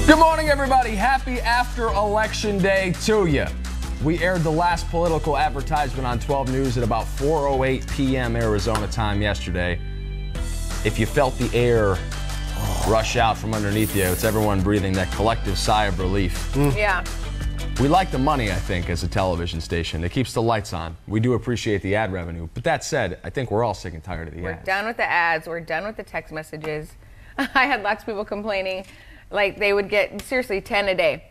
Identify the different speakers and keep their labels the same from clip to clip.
Speaker 1: Good morning, everybody. Happy after election day to you. We aired the last political advertisement on 12 News at about 4:08 p.m. Arizona time yesterday. If you felt the air rush out from underneath you, it's everyone breathing that collective sigh of relief.
Speaker 2: Yeah.
Speaker 1: We like the money, I think, as a television station. It keeps the lights on. We do appreciate the ad revenue. But that said, I think we're all sick and tired of the ads.
Speaker 2: We're done with the ads. We're done with the text messages. I had lots of people complaining. Like, they would get, seriously, 10 a day,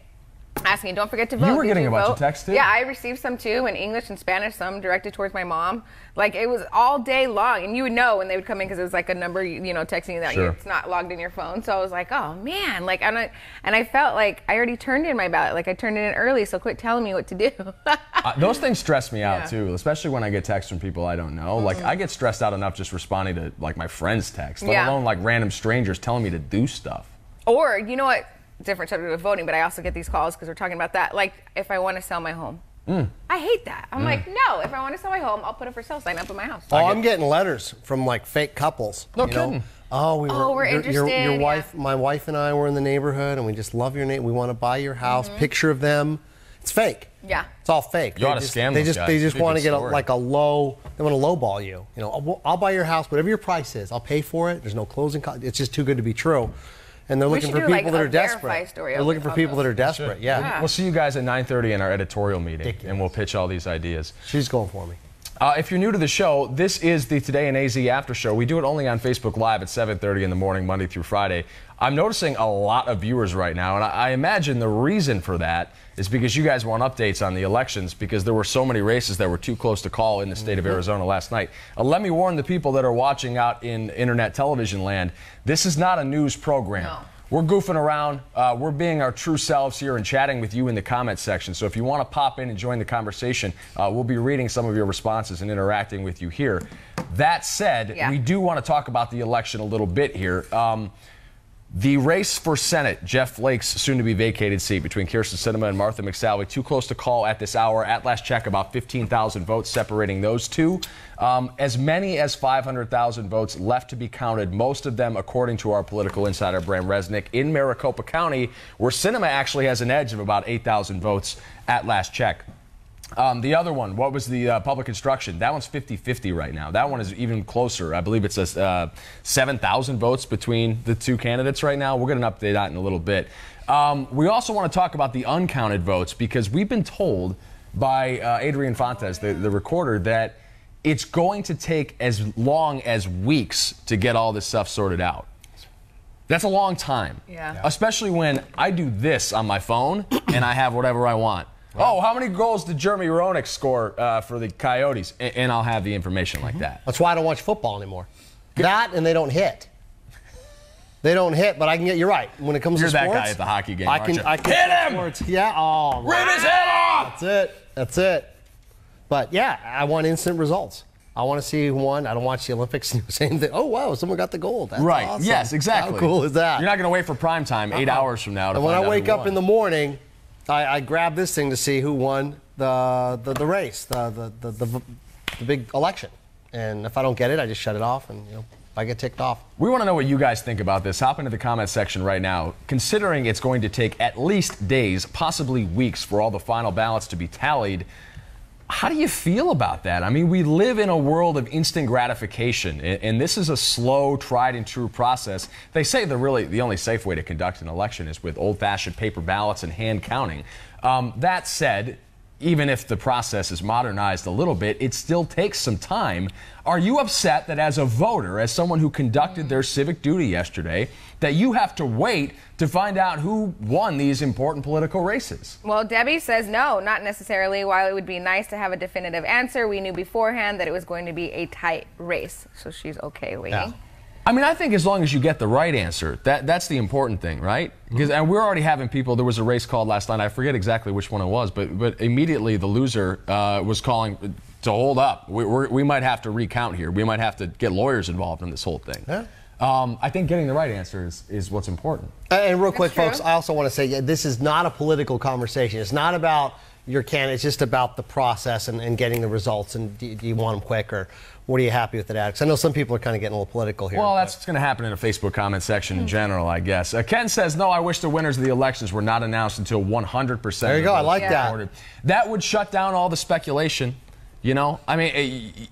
Speaker 2: asking, don't forget to vote.
Speaker 1: You were getting a bunch of texts, too?
Speaker 2: Yeah, I received some, too, in English and Spanish, some directed towards my mom. Like, it was all day long. And you would know when they would come in because it was like a number, you know, texting you that
Speaker 1: Sure.
Speaker 2: it's not logged in your phone. So I was like, oh, man. Like, and I felt like I already turned in my ballot. Like, I turned it in early, so quit telling me what to do.
Speaker 1: Those things stress me out,
Speaker 2: Yeah.
Speaker 1: too, especially when I get texts from people I don't know. Like, I get stressed out enough just responding to, like, my friends' texts, let
Speaker 2: Yeah.
Speaker 1: alone, like, random strangers telling me to do stuff.
Speaker 2: Or, you know what? Different subject of voting, but I also get these calls because we're talking about that. Like, if I want to sell my home. I hate that. I'm like, no, if I want to sell my home, I'll put a for sale sign up in my house.
Speaker 3: Oh, I'm getting letters from like fake couples.
Speaker 1: No
Speaker 3: you know?
Speaker 1: kidding.
Speaker 3: Oh,
Speaker 2: we're interested,
Speaker 3: Your wife,
Speaker 2: yeah.
Speaker 3: my wife and I were in the neighborhood, and we just love your name. We want to buy your house. Picture of them. It's fake.
Speaker 2: Yeah.
Speaker 3: It's all fake.
Speaker 1: You ought to scam
Speaker 3: They
Speaker 1: those
Speaker 3: just
Speaker 1: guys.
Speaker 3: they
Speaker 1: It'd
Speaker 3: just
Speaker 1: be a
Speaker 3: want to
Speaker 1: good
Speaker 3: get
Speaker 1: story.
Speaker 3: like a low. They want to lowball you. You know, I'll buy your house, whatever your price is. I'll pay for it. There's no closing cost. It's just too good to be true. And they're looking
Speaker 2: should
Speaker 3: for
Speaker 2: do,
Speaker 3: people
Speaker 2: like,
Speaker 3: that are
Speaker 2: a verify
Speaker 3: desperate.
Speaker 2: story
Speaker 3: They're
Speaker 2: of-
Speaker 3: looking for
Speaker 2: of
Speaker 3: people
Speaker 2: those.
Speaker 3: that are desperate. Yeah.
Speaker 1: We'll see you guys at 9:30 in our editorial meeting,
Speaker 3: Ridiculous.
Speaker 1: and we'll pitch all these ideas.
Speaker 3: She's going for me.
Speaker 1: If you're new to the show, this is the Today in AZ After Show. We do it only on Facebook Live at 7:30 in the morning, Monday through Friday. I'm noticing a lot of viewers right now, and I imagine the reason for that is because you guys want updates on the elections because there were so many races that were too close to call in the state of Arizona last night. Let me warn the people that are watching out in internet television land, this is not a news program.
Speaker 2: No.
Speaker 1: We're goofing around. We're being our true selves here and chatting with you in the comment section. So if you want to pop in and join the conversation, we'll be reading some of your responses and interacting with you here. That said,
Speaker 2: Yeah.
Speaker 1: we do want to talk about the election a little bit here. The race for Senate, Jeff Flake's soon-to-be vacated seat between Kirsten Sinema and Martha McSally, too close to call at this hour. At last check, about 15,000 votes separating those two. As many as 500,000 votes left to be counted, most of them, according to our political insider, Bram Resnick, in Maricopa County, where Sinema actually has an edge of about 8,000 votes at last check. The other one, what was the public instruction? That one's 50-50 right now. That one is even closer. I believe it's 7,000 votes between the two candidates right now. We'll get an update on it in a little bit. We also want to talk about the uncounted votes because we've been told by Adrian Fontes, the recorder, that it's going to take as long as weeks to get all this stuff sorted out. That's a long time.
Speaker 2: Yeah.
Speaker 1: Especially when I do this on my phone and I have whatever I want. Oh, how many goals did Jeremy Roenick score for the Coyotes? And I'll have the information like that.
Speaker 3: That's why I don't watch football anymore. That and they don't hit. They don't hit, but I can get. You're right. When it comes
Speaker 1: You're
Speaker 3: to
Speaker 1: that
Speaker 3: sports,
Speaker 1: guy at the hockey game,
Speaker 3: I
Speaker 1: aren't you?
Speaker 3: can
Speaker 1: Hit him!
Speaker 3: sports. Yeah. Oh,
Speaker 1: Rip his head off!
Speaker 3: that's it. That's it. But yeah, I want instant results. I want to see who won. I don't watch the Olympics. Same thing. Oh wow, someone got the gold. That's
Speaker 1: Right.
Speaker 3: awesome.
Speaker 1: Yes, exactly.
Speaker 3: How cool is that?
Speaker 1: You're not going to wait for prime time 8 hours from now to
Speaker 3: And when
Speaker 1: find
Speaker 3: I
Speaker 1: out
Speaker 3: wake
Speaker 1: who
Speaker 3: up
Speaker 1: won.
Speaker 3: in the morning, I grab this thing to see who won the race, the big election. And if I don't get it, I just shut it off, and I get ticked off.
Speaker 1: We want to know what you guys think about this. Hop into the comment section right now. Considering it's going to take at least days, possibly weeks, for all the final ballots to be tallied, how do you feel about that? I mean, we live in a world of instant gratification, and this is a slow, tried and true process. They say the only safe way to conduct an election is with old-fashioned paper ballots and hand counting. That said, even if the process is modernized a little bit, it still takes some time. Are you upset that as a voter, as someone who conducted their civic duty yesterday, that you have to wait to find out who won these important political races?
Speaker 2: Well, Debbie says no, not necessarily. While it would be nice to have a definitive answer, we knew beforehand that it was going to be a tight race. So she's okay waiting.
Speaker 3: Yeah.
Speaker 1: I mean, I think as long as you get the right answer, that's the important thing, right? Because and we're already having people. There was a race called last night. I forget exactly which one it was, but immediately the loser was calling to hold up. We might have to recount here. We might have to get lawyers involved in this whole thing.
Speaker 3: Yeah.
Speaker 1: I think getting the right answer is what's important.
Speaker 3: And real quick,
Speaker 2: true.
Speaker 3: folks, I also want to say this is not a political conversation. It's not about your candidate. It's just about the process and getting the results. And do you want them quick, or what are you happy with it at? Because I know some people are kind of getting a little political here.
Speaker 1: Well, that's what's going to happen in a Facebook comment section in general, I guess. Ken says, no, I wish the winners of the elections were not announced until 100%.
Speaker 3: There you go. I like that.
Speaker 1: That would shut down all the speculation. You know, I mean,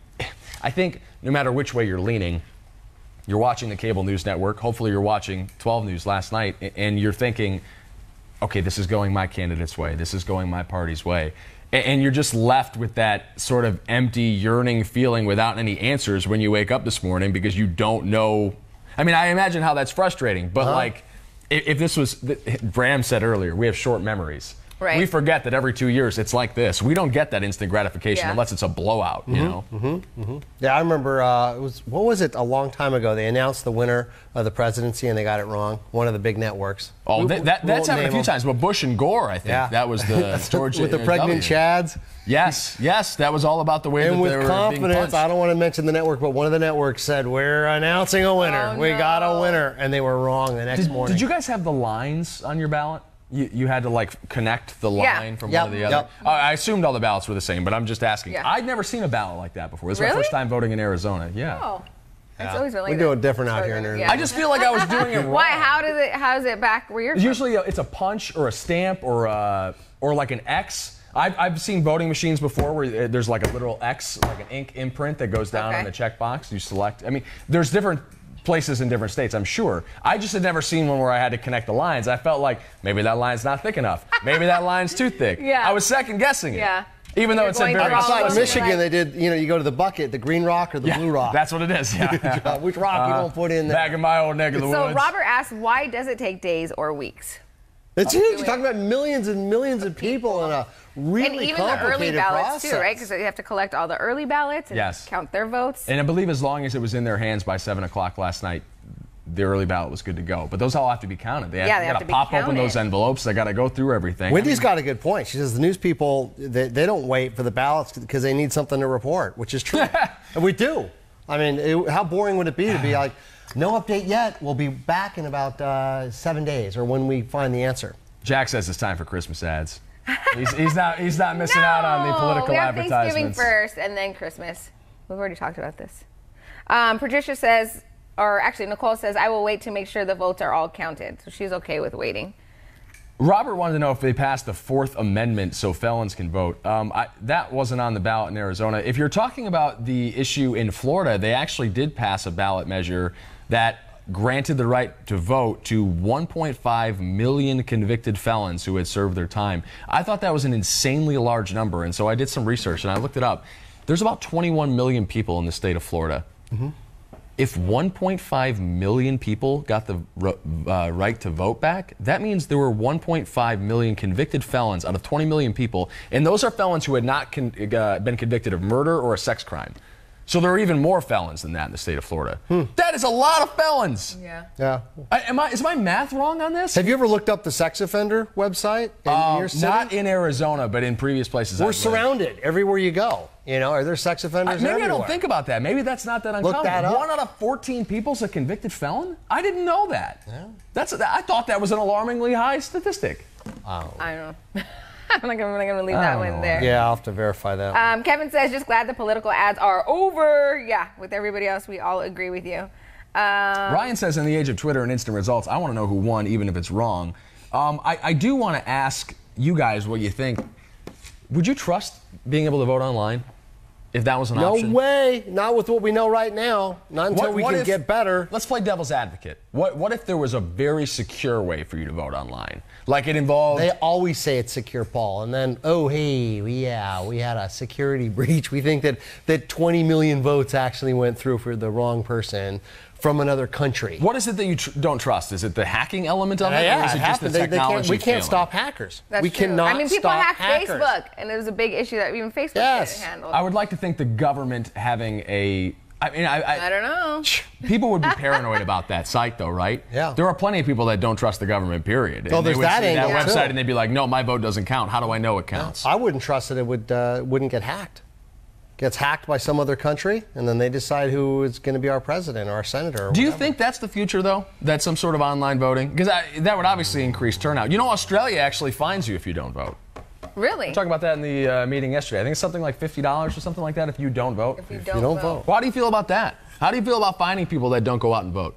Speaker 1: I think no matter which way you're leaning, you're watching the cable news network. Hopefully you're watching 12 News last night, and you're thinking, okay, this is going my candidate's way. This is going my party's way. And you're just left with that sort of empty, yearning feeling without any answers when you wake up this morning because you don't know. I mean, I imagine how that's frustrating. But, like, if this was, Bram said earlier, we have short memories.
Speaker 2: Right.
Speaker 1: We forget that every 2 years it's like this. We don't get that instant gratification unless it's a blowout, you know?
Speaker 3: Yeah, I remember, what was it, a long time ago? They announced the winner of the presidency and they got it wrong. One of the big networks.
Speaker 1: Oh, that's happened a few times. But Bush and Gore, I think.
Speaker 3: Yeah.
Speaker 1: That was the George
Speaker 3: with the pregnant Chads.
Speaker 1: Yes, that was all about the way
Speaker 3: and
Speaker 1: that they were
Speaker 3: with confidence, I don't want to mention the network, but one of the networks said, we're announcing a winner.
Speaker 2: Oh,
Speaker 3: we
Speaker 2: no.
Speaker 3: got a winner. And they were wrong the next morning.
Speaker 1: Did you guys have the lines on your ballot? You had to, like, connect the line from one to the other? I assumed all the ballots were the same, but I'm just asking.
Speaker 2: Yeah.
Speaker 1: I'd never seen a ballot like that before. This is
Speaker 2: Really?
Speaker 1: my first time voting in Arizona. Yeah.
Speaker 2: Oh. It's always been like
Speaker 3: We do it different out here in Arizona.
Speaker 1: I just feel like I was doing it wrong.
Speaker 2: Why? How is it back where you're from?
Speaker 1: Usually it's a punch or a stamp or like an X. I've seen voting machines before where there's like a literal X, like an ink imprint that goes down on the checkbox. You select. I mean, there's different places in different states, I'm sure. I just had never seen one where I had to connect the lines. I felt like maybe that line's not thick enough. Maybe that line's too thick.
Speaker 2: Yeah.
Speaker 1: I was second guessing it.
Speaker 2: Yeah.
Speaker 1: Even though it said very
Speaker 3: I thought in
Speaker 2: Wrong.
Speaker 3: Michigan they did, you go to the bucket, the green rock or the blue rock.
Speaker 1: That's what it is. Yeah.
Speaker 3: Which rock you gonna put in there?
Speaker 1: Back in my old neck of the
Speaker 2: So
Speaker 1: woods.
Speaker 2: Robert asked, why does it take days or weeks?
Speaker 3: It's huge. You're talking about millions and millions of people in a really
Speaker 2: And even the early
Speaker 3: complicated
Speaker 2: ballots
Speaker 3: process.
Speaker 2: too, right? Because you have to collect all the early ballots and count their votes.
Speaker 1: And I believe as long as it was in their hands by 7 o'clock last night, the early ballot was good to go. But those all have to be counted. They have to pop open those envelopes. They got to go through everything.
Speaker 3: Wendy's got a good point. She says the news people, they don't wait for the ballots because they need something to report, which is true. And we do. I mean, how boring would it be to be like, no update yet. We'll be back in about 7 days or when we find the answer.
Speaker 1: Jack says it's time for Christmas ads. He's not missing out on the political
Speaker 2: we have
Speaker 1: advertisements.
Speaker 2: Thanksgiving first and then Christmas. We've already talked about this. Patricia says, or actually Nicole says, I will wait to make sure the votes are all counted. So she's okay with waiting.
Speaker 1: Robert wanted to know if they passed the 4th Amendment so felons can vote. That wasn't on the ballot in Arizona. If you're talking about the issue in Florida, they actually did pass a ballot measure that granted the right to vote to 1.5 million convicted felons who had served their time. I thought that was an insanely large number, and so I did some research and I looked it up. There's about 21 million people in the state of Florida. If 1.5 million people got the right to vote back, that means there were 1.5 million convicted felons out of 20 million people, and those are felons who had not been convicted of murder or a sex crime. So there are even more felons than that in the state of Florida. That is a lot of felons.
Speaker 2: Yeah.
Speaker 1: Is my math wrong on this?
Speaker 3: Have you ever looked up the sex offender website in your city?
Speaker 1: Not in Arizona, but in previous places.
Speaker 3: We're surrounded everywhere you go. Are there sex offenders
Speaker 1: Maybe
Speaker 3: everywhere?
Speaker 1: I don't think about that. Maybe that's not that uncommon.
Speaker 3: Look that up.
Speaker 1: 1 out of 14 people's a convicted felon? I didn't know that. Yeah. I thought that was an alarmingly high statistic.
Speaker 2: I don't know. I'm not going to leave that one there.
Speaker 3: Yeah, I'll have to verify that.
Speaker 2: Kevin says, just glad the political ads are over. Yeah, with everybody else, we all agree with you.
Speaker 1: Ryan says, in the age of Twitter and instant results, I want to know who won, even if it's wrong. I do want to ask you guys what you think. Would you trust being able to vote online if that was an option?
Speaker 3: No way. Not with what we know right now. Not until we can get better.
Speaker 1: Let's play devil's advocate. What if there was a very secure way for you to vote online? Like it involved...
Speaker 3: They always say it's secure, Paul. And then, oh, hey, we had a security breach. We think that 20 million votes actually went through for the wrong person from another country.
Speaker 1: What is it that you don't trust? Is it the hacking element of it?
Speaker 3: Yeah,
Speaker 1: or is it just the technology
Speaker 3: we can't stop hackers.
Speaker 2: That's true.
Speaker 3: Cannot
Speaker 2: people
Speaker 3: stop
Speaker 2: hacked
Speaker 3: hackers.
Speaker 2: Facebook, and it was a big issue that even Facebook couldn't handle.
Speaker 1: I would like to think the government having a...
Speaker 2: I don't know.
Speaker 1: People would be paranoid about that site, though, right?
Speaker 3: Yeah.
Speaker 1: There are plenty of people that don't trust the government, period.
Speaker 3: Oh,
Speaker 1: and
Speaker 3: there's
Speaker 1: they would
Speaker 3: that
Speaker 1: see that
Speaker 3: angle,
Speaker 1: website
Speaker 3: too.
Speaker 1: and they'd be like, no, my vote doesn't count. How do I know it counts?
Speaker 3: I wouldn't trust that it wouldn't get hacked. Gets hacked by some other country, and then they decide who is going to be our president or our senator. Or
Speaker 1: Do you
Speaker 3: whatever.
Speaker 1: think that's the future, though? That some sort of online voting? Because that would obviously increase turnout. You know, Australia actually fines you if you don't vote.
Speaker 2: Really?
Speaker 1: We were talking about that in the meeting yesterday. I think it's something like $50 or something like that if you don't vote.
Speaker 2: If you
Speaker 3: you don't vote.
Speaker 1: Well, how do you feel about that? How do you feel about finding people that don't go out and vote?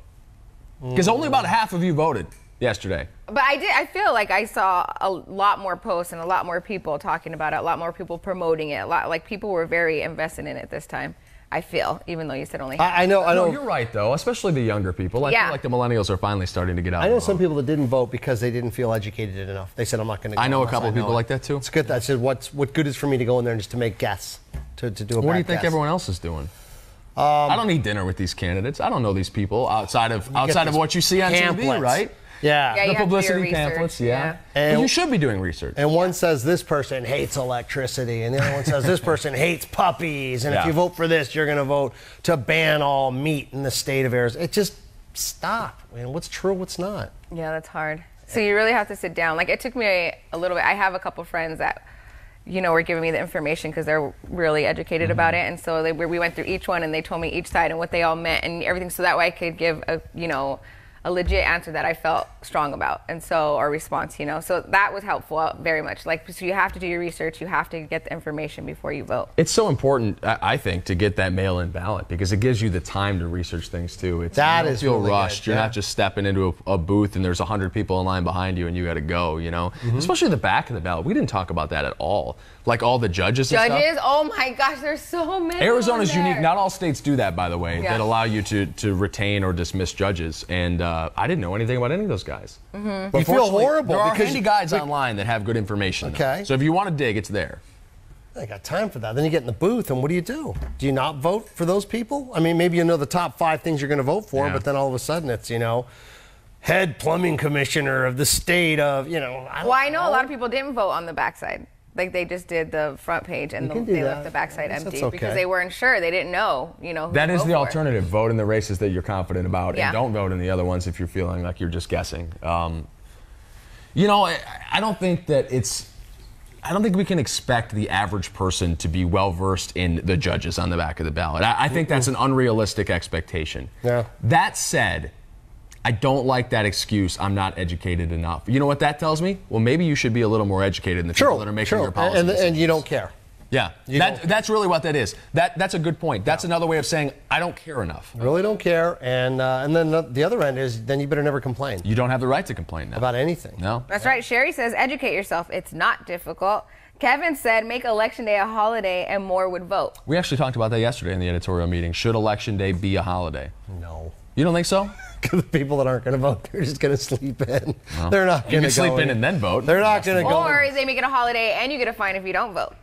Speaker 1: Because only about half of you voted yesterday.
Speaker 2: But I feel like I saw a lot more posts and a lot more people talking about it, a lot more people promoting it. People were very invested in it this time. I feel, even though you said only half.
Speaker 3: I know.
Speaker 1: No, you're right, though, especially the younger people. I feel like the millennials are finally starting to get out.
Speaker 3: I know some people that didn't vote because they didn't feel educated enough. They said, I'm not going to go.
Speaker 1: I know a couple of people like that, too.
Speaker 3: It's good. I said, what good is for me to go in there and just to make guess, to do a bad guess?
Speaker 1: What do you think everyone else is doing? I don't need dinner with these candidates. I don't know these people outside of what you see on TV, right?
Speaker 3: Yeah.
Speaker 2: you
Speaker 1: The
Speaker 2: have to do your
Speaker 1: publicity pamphlets,
Speaker 2: research,
Speaker 1: But you should be doing research.
Speaker 3: And one says this person hates electricity, and the other one says this person hates puppies, and if you vote for this, you're going to vote to ban all meat in the state of Arizona. It just stop. I mean, what's true, what's not?
Speaker 2: Yeah, that's hard. So you really have to sit down. Like, it took me a little bit. I have a couple friends that, were giving me the information because they're really educated about it, and so we went through each one, and they told me each side and what they all meant and everything, so that way I could give a legit answer that I felt strong about, and so our response, so that was helpful very much. So you have to do your research, you have to get the information before you vote.
Speaker 1: It's so important, I think, to get that mail-in ballot because it gives you the time to research things too. You don't feel
Speaker 3: really
Speaker 1: rushed.
Speaker 3: good,
Speaker 1: You're not just stepping into a booth and there's 100 people in line behind you and you got to go. Especially the back of the ballot. We didn't talk about that at all. Like all the judges. And stuff.
Speaker 2: Oh my gosh, there's so many.
Speaker 1: Arizona's
Speaker 2: on there.
Speaker 1: unique. Not all states do that, by the way, that allow you to retain or dismiss judges. And I didn't know anything about any of those guys.
Speaker 3: You feel horrible
Speaker 1: there are
Speaker 3: because
Speaker 1: handy guides online that have good information.
Speaker 3: Okay.
Speaker 1: So if you want to dig, it's there.
Speaker 3: I got time for that. Then you get in the booth, and what do you do? Do you not vote for those people? I mean, maybe you know the top 5 things you're going to vote for, but then all of a sudden it's, head plumbing commissioner of the state of,
Speaker 2: I know a lot of people didn't vote on the backside. Like, they just did the front page and they left the backside empty because they weren't sure. They didn't know, who
Speaker 1: That is the
Speaker 2: for.
Speaker 1: alternative. Vote in the races that you're confident about and don't vote in the other ones if you're feeling like you're just guessing. I don't think that I don't think we can expect the average person to be well-versed in the judges on the back of the ballot. I think that's an unrealistic expectation.
Speaker 3: Yeah.
Speaker 1: That said, I don't like that excuse, I'm not educated enough. You know what that tells me? Well, maybe you should be a little more educated in the people that are making your policies.
Speaker 3: And you don't care.
Speaker 1: Yeah, that's really what that is. That's a good point. That's another way of saying I don't care enough.
Speaker 3: Really don't care. And then the other end is then you better never complain.
Speaker 1: You don't have the right to complain now.
Speaker 3: About anything.
Speaker 1: No.
Speaker 2: That's right. Sherry says, educate yourself. It's not difficult. Kevin said, make Election Day a holiday and more would vote.
Speaker 1: We actually talked about that yesterday in the editorial meeting. Should Election Day be a holiday?
Speaker 3: No.
Speaker 1: You don't think so?
Speaker 3: Because the people that aren't going to vote, they're just going to sleep in. Well, they're not going to
Speaker 1: sleep in and then vote.
Speaker 3: They're not going to go.
Speaker 2: Or they make it a holiday and you get a fine if you don't vote.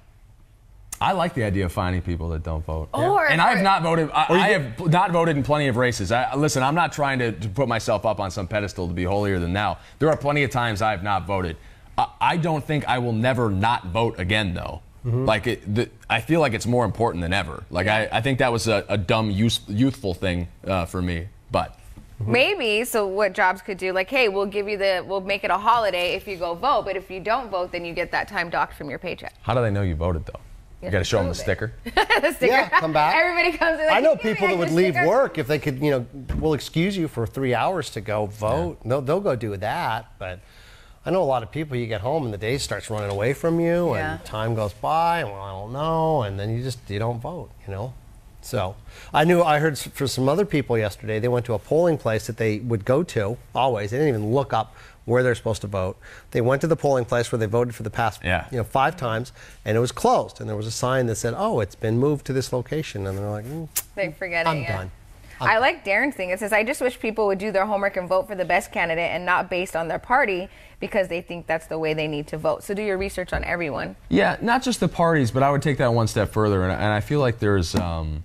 Speaker 1: I like the idea of fining people that don't vote.
Speaker 2: And
Speaker 1: I have not voted. I have not voted in plenty of races. Listen, I'm not trying to put myself up on some pedestal to be holier than thou. There are plenty of times I have not voted. I don't think I will never not vote again, though. I feel like it's more important than ever. I think that was a dumb, youthful thing for me. But
Speaker 2: maybe, so what Jobs could do, hey, we'll make it a holiday if you go vote, but if you don't vote, then you get that time docked from your paycheck.
Speaker 1: How do they know you voted, though? You got to show them the sticker.
Speaker 2: The sticker.
Speaker 3: Yeah, come back.
Speaker 2: Everybody comes in.
Speaker 3: I know people that would leave work if they could, we'll excuse you for 3 hours to go vote. Yeah. They'll go do that. But I know a lot of people, you get home and the day starts running away from you and time goes by and I don't know. And then you don't vote, So I heard for some other people yesterday, they went to a polling place that they would go to always. They didn't even look up where they're supposed to vote. They went to the polling place where they voted for the past 5 times, and it was closed. And there was a sign that said, "Oh, it's been moved to this location." And they're like,
Speaker 2: they forget it.
Speaker 3: I'm done.
Speaker 2: I like Darren's thing. It says, I just wish people would do their homework and vote for the best candidate and not based on their party because they think that's the way they need to vote. So do your research on everyone.
Speaker 1: Yeah, not just the parties, but I would take that one step further. And I feel like there's an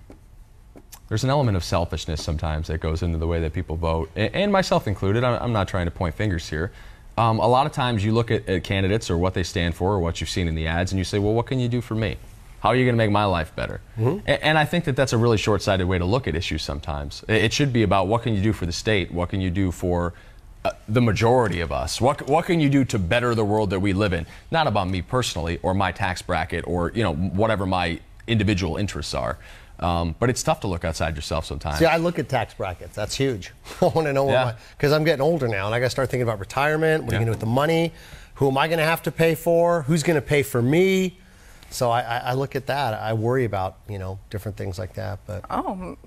Speaker 1: element of selfishness sometimes that goes into the way that people vote, and myself included. I'm not trying to point fingers here. A lot of times you look at candidates or what they stand for or what you've seen in the ads, and you say, well, what can you do for me? How are you going to make my life better? And I think that that's a really short-sighted way to look at issues sometimes. It should be about what can you do for the state? What can you do for the majority of us? What can you do to better the world that we live in? Not about me personally or my tax bracket or whatever my individual interests are. But it's tough to look outside yourself sometimes.
Speaker 3: See, I look at tax brackets. That's huge. I want to know because I'm getting older now and I got to start thinking about retirement. What are you going to do with the money? Who am I going to have to pay for? Who's going to pay for me? So I look at that. I worry about, different things like that. But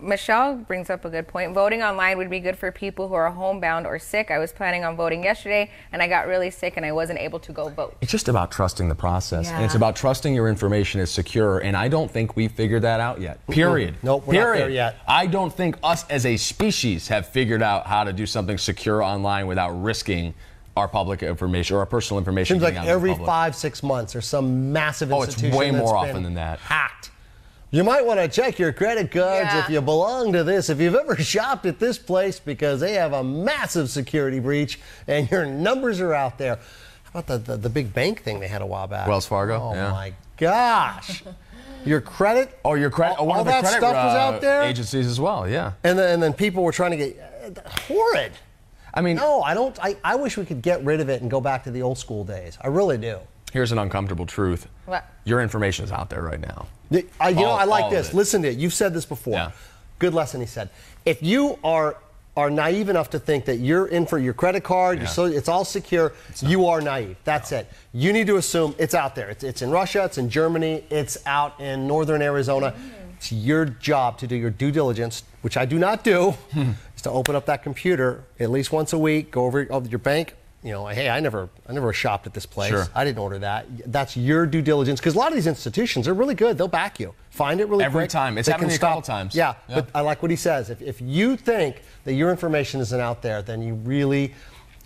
Speaker 2: Michelle brings up a good point. Voting online would be good for people who are homebound or sick. I was planning on voting yesterday, and I got really sick, and I wasn't able to go vote.
Speaker 1: It's just about trusting the process,
Speaker 2: Yeah.
Speaker 1: and it's about trusting your information is secure, and I don't think we figured that out yet. Period.
Speaker 3: Nope, we're not there yet.
Speaker 1: I don't think us as a species have figured out how to do something secure online without risking our public information or our personal information.
Speaker 3: Seems like
Speaker 1: getting out to the
Speaker 3: every
Speaker 1: public.
Speaker 3: 5-6 months there's some massive institution
Speaker 1: it's way
Speaker 3: that's
Speaker 1: more
Speaker 3: been
Speaker 1: often than that.
Speaker 3: hacked. You might want to check your credit cards if you belong to this. If you've ever shopped at this place because they have a massive security breach and your numbers are out there. How about the big bank thing they had a while back?
Speaker 1: Wells Fargo?
Speaker 3: Oh
Speaker 1: yeah.
Speaker 3: my gosh. Your credit?
Speaker 1: Oh, your credit.
Speaker 3: All
Speaker 1: One of the
Speaker 3: that
Speaker 1: credit
Speaker 3: stuff was out there?
Speaker 1: agencies as well. Yeah.
Speaker 3: And then people were trying to get horrid.
Speaker 1: I mean,
Speaker 3: No, I don't. I wish we could get rid of it and go back to the old school days. I really do.
Speaker 1: here's an uncomfortable truth.
Speaker 2: What?
Speaker 1: Your information is out there right now.
Speaker 3: I like
Speaker 1: all
Speaker 3: this.
Speaker 1: of it.
Speaker 3: Listen to it. You've said this before.
Speaker 1: Yeah.
Speaker 3: Good lesson, he said. If you are naive enough to think that you're in for your credit card, it's all secure, you are naive. That's it. You need to assume it's out there. It's in Russia, it's in Germany, it's out in northern Arizona. It's your job to do your due diligence, which I do not do, is to open up that computer at least once a week, go over your bank. Hey, I never shopped at this place.
Speaker 1: Sure.
Speaker 3: I didn't order that. That's your due diligence, because a lot of these institutions are really good. They'll back you. Find it really quick.
Speaker 1: Every time. It's
Speaker 3: They
Speaker 1: happened
Speaker 3: can
Speaker 1: to me a couple times.
Speaker 3: Yeah, but I like what he says. If you think that your information isn't out there, then you really,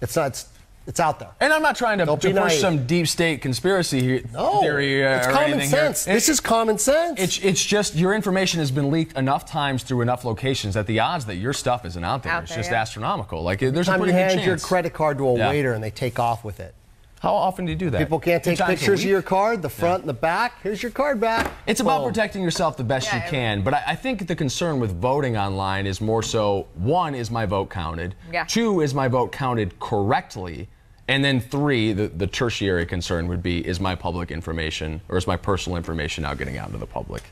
Speaker 3: it's out there.
Speaker 1: And I'm not trying to
Speaker 3: be
Speaker 1: push
Speaker 3: naive.
Speaker 1: some deep state conspiracy theory
Speaker 3: it's
Speaker 1: or
Speaker 3: common
Speaker 1: anything
Speaker 3: sense.
Speaker 1: here.
Speaker 3: This is common sense.
Speaker 1: It's just your information has been leaked enough times through enough locations that the odds that your stuff isn't out there is just astronomical. Like there's a
Speaker 3: Time
Speaker 1: pretty
Speaker 3: you
Speaker 1: good
Speaker 3: hand
Speaker 1: chance.
Speaker 3: your credit card to a waiter and they take off with it.
Speaker 1: How often do you do that?
Speaker 3: People can't take
Speaker 1: 2 times a
Speaker 3: pictures of
Speaker 1: week?
Speaker 3: your card, the front and the back. Here's your card back.
Speaker 1: It's about
Speaker 3: Boom.
Speaker 1: protecting yourself the best you can, but I think the concern with voting online is more so, 1, is my vote counted?
Speaker 2: Yeah.
Speaker 1: 2, is my vote counted correctly? And then 3, the tertiary concern would be, is my public information or is my personal information now getting out to the public?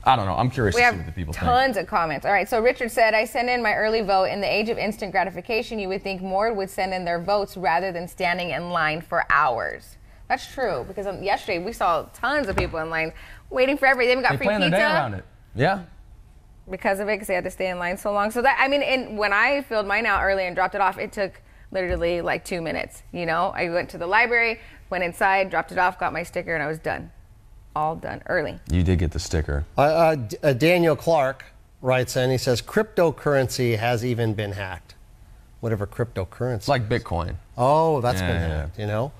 Speaker 1: I don't know. I'm curious
Speaker 2: We
Speaker 1: to
Speaker 2: have
Speaker 1: see what the people think.
Speaker 2: tons of comments. All right, so Richard said, I sent in my early vote. In the age of instant gratification, you would think more would send in their votes rather than standing in line for hours. That's true, because yesterday we saw tons of people in line waiting for everything. They even got
Speaker 1: They
Speaker 2: free
Speaker 1: plan
Speaker 2: pizza.
Speaker 1: their day around it. Yeah.
Speaker 2: Because of it, because they had to stay in line so long. So when I filled mine out early and dropped it off, it took literally like 2 minutes. I went to the library, went inside, dropped it off, got my sticker, and I was done. All done early.
Speaker 1: You did get the sticker.
Speaker 3: Daniel Clark writes in, he says, cryptocurrency has even been hacked. Whatever cryptocurrency.
Speaker 1: It's like Bitcoin.
Speaker 3: Oh, that's been
Speaker 1: Yeah.
Speaker 3: hacked,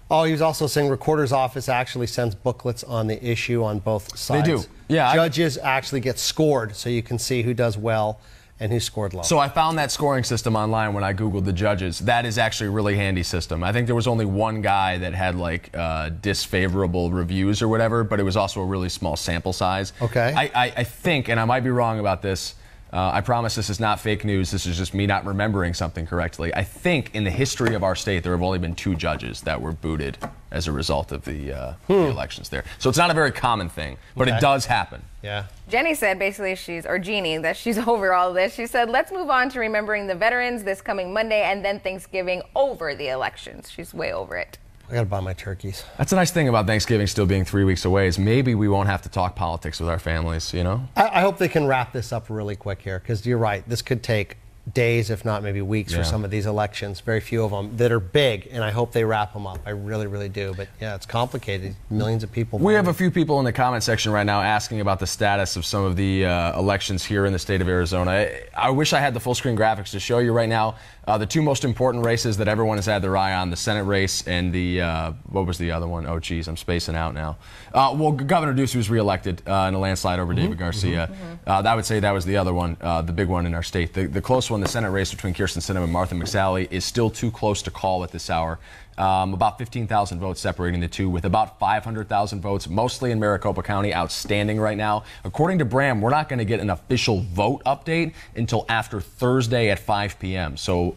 Speaker 3: Oh, he was also saying Recorder's Office actually sends booklets on the issue on both sides.
Speaker 1: They do. Yeah.
Speaker 3: Judges actually get scored so you can see who does well and who scored low.
Speaker 1: So I found that scoring system online when I Googled the judges. That is actually a really handy system. I think there was only one guy that had disfavorable reviews or whatever, but it was also a really small sample size.
Speaker 3: Okay.
Speaker 1: I think, and I might be wrong about this, I promise this is not fake news. This is just me not remembering something correctly. I think in the history of our state, there have only been 2 judges that were booted as a result of the elections there. So it's not a very common thing, but it does happen.
Speaker 3: Yeah.
Speaker 2: Jenny said basically Jeannie, that she's over all of this. She said, let's move on to remembering the veterans this coming Monday and then Thanksgiving over the elections. She's way over it.
Speaker 3: I got to buy my turkeys.
Speaker 1: That's a nice thing about Thanksgiving still being 3 weeks away is maybe we won't have to talk politics with our families,
Speaker 3: I hope they can wrap this up really quick here, because you're right. This could take days, if not maybe weeks, for some of these elections. Very few of them that are big, and I hope they wrap them up. I really, really do. But yeah, it's complicated. Millions of people.
Speaker 1: We have a few people in the comment section right now asking about the status of some of the elections here in the state of Arizona. I wish I had the full screen graphics to show you right now. The 2 most important races that everyone has had their eye on, the Senate race and the, what was the other one? Oh, geez, I'm spacing out now. Well, Governor Ducey was reelected in a landslide over David Garcia. I would say that was the other one, the big one in our state. The close one, the Senate race between Kirsten Sinema and Martha McSally, is still too close to call at this hour. About 15,000 votes separating the 2, with about 500,000 votes, mostly in Maricopa County, outstanding right now. According to Bram, we're not going to get an official vote update until after Thursday at 5 p.m. So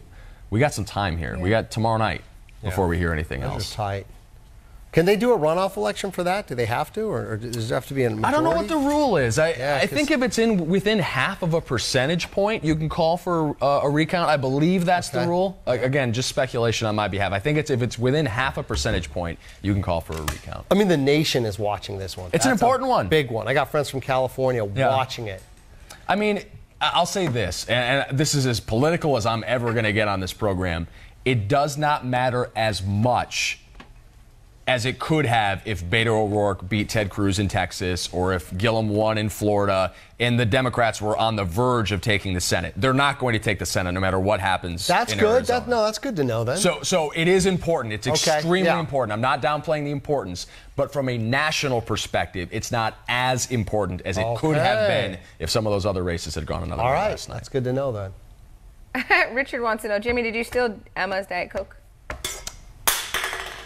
Speaker 1: we got some time here. We got tomorrow night before we hear anything else.
Speaker 3: Those are tight. Can they do a runoff election for that? Do they have to, or does there have to be a majority?
Speaker 1: I don't know what the rule is. I think if it's within half of a percentage point, you can call for a recount. I believe that's the rule. Again, just speculation on my behalf. I think if it's within half a percentage point, you can call for a recount.
Speaker 3: I mean, the nation is watching this one.
Speaker 1: It's an important one.
Speaker 3: Big one. I got friends from California watching it.
Speaker 1: I mean, I'll say this, and this is as political as I'm ever going to get on this program. It does not matter as much as it could have if Beto O'Rourke beat Ted Cruz in Texas, or if Gillum won in Florida, and the Democrats were on the verge of taking the Senate. They're not going to take the Senate no matter what happens.
Speaker 3: That's
Speaker 1: in
Speaker 3: good.
Speaker 1: Arizona.
Speaker 3: That's good to know then.
Speaker 1: So it is important. It's extremely important. I'm not downplaying the importance, but from a national perspective, it's not as important as it could have been if some of those other races had gone another way last night.
Speaker 3: That's good to know then.
Speaker 2: Richard wants to know, Jimmy, did you steal Emma's Diet Coke?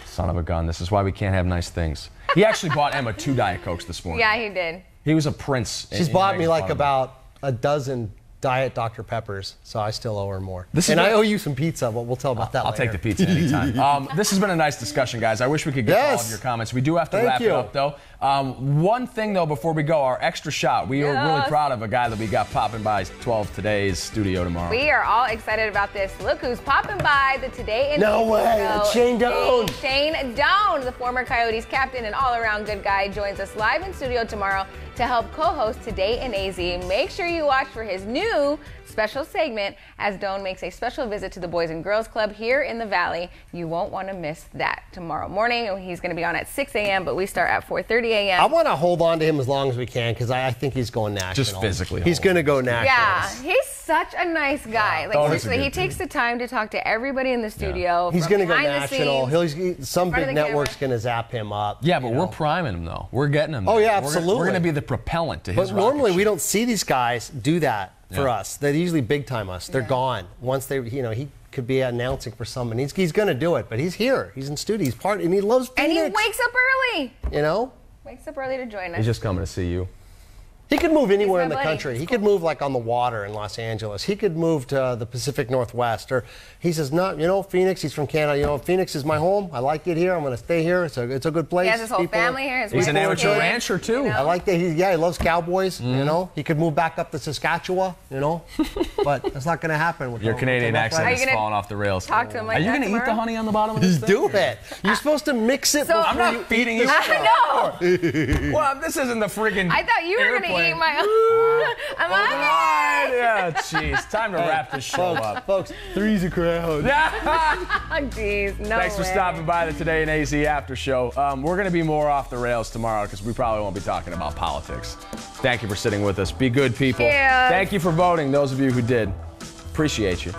Speaker 1: Son of a gun. This is why we can't have nice things. He actually bought Emma 2 Diet Cokes this morning.
Speaker 2: Yeah, he did.
Speaker 1: He was a prince.
Speaker 3: She's bought me like about a dozen Diet Dr. Peppers, so I still owe her more. I owe you some pizza, but we'll tell about that later.
Speaker 1: I'll take the pizza anytime. This has been a nice discussion, guys. I wish we could get to all of your comments. We do have to wrap it up, though. One thing, though, before we go, our extra shot. We are really proud of a guy that we got popping by 12 Today's studio tomorrow.
Speaker 2: We are all excited about this. Look who's popping by the Today in
Speaker 3: No way, it's Shane Doan.
Speaker 2: Shane Doan, the former Coyotes captain and all-around good guy, joins us live in studio tomorrow to help co-host Today in AZ. Make sure you watch for his new special segment as Doan makes a special visit to the Boys and Girls Club here in the Valley. You won't want to miss that tomorrow morning. He's going to be on at 6 a.m., but we start at 4:30 a.m.
Speaker 3: I want to hold on to him as long as we can because I think he's going national.
Speaker 1: Just physically.
Speaker 3: He's going to go national.
Speaker 2: Yeah, he's such a nice guy. Like, seriously, he takes the time to talk to everybody in the studio.
Speaker 3: He's going to go national. Some big network's going to zap him up.
Speaker 1: Yeah, but we're priming him, though. We're getting him.
Speaker 3: Oh, yeah, absolutely.
Speaker 1: We're going to be the propellant to his
Speaker 3: But normally we don't see these guys do that for us. They usually big time us. They're gone. Once they, he could be announcing for someone. He's going to do it, but he's here. He's in studio. He's and he loves Phoenix.
Speaker 2: And he wakes up early.
Speaker 3: You know?
Speaker 2: Wakes up early to join us.
Speaker 1: He's just coming to see you.
Speaker 3: He could move anywhere in the country. He could move like on the water in Los Angeles. He could move to the Pacific Northwest. Or he says, no, Phoenix. He's from Canada. Phoenix is my home. I like it here. I'm going to stay here. It's a good place.
Speaker 2: He has his whole family here.
Speaker 1: He's an amateur rancher too.
Speaker 3: I like that. He loves cowboys. He could move back up to Saskatchewan. But that's not going to happen. With
Speaker 1: your Canadian accent is falling off the rails.
Speaker 2: Talk to him like
Speaker 1: Are you
Speaker 2: going to
Speaker 1: eat the honey on the bottom of this thing?
Speaker 3: Do it. You're supposed to mix it.
Speaker 1: I'm not feeding you.
Speaker 2: I know.
Speaker 1: Well, this isn't the friggin'
Speaker 2: I thought you were going to eat my own. I'm hungry.
Speaker 1: Yeah, jeez. Time to wrap this show up.
Speaker 3: Folks, three's a crowd.
Speaker 2: Jeez, no
Speaker 1: Thanks for stopping by the Today in AZ After Show. We're going to be more off the rails tomorrow because we probably won't be talking about politics. Thank you for sitting with us. Be good, people.
Speaker 2: Yeah.
Speaker 1: Thank you for voting, those of you who did. Appreciate you.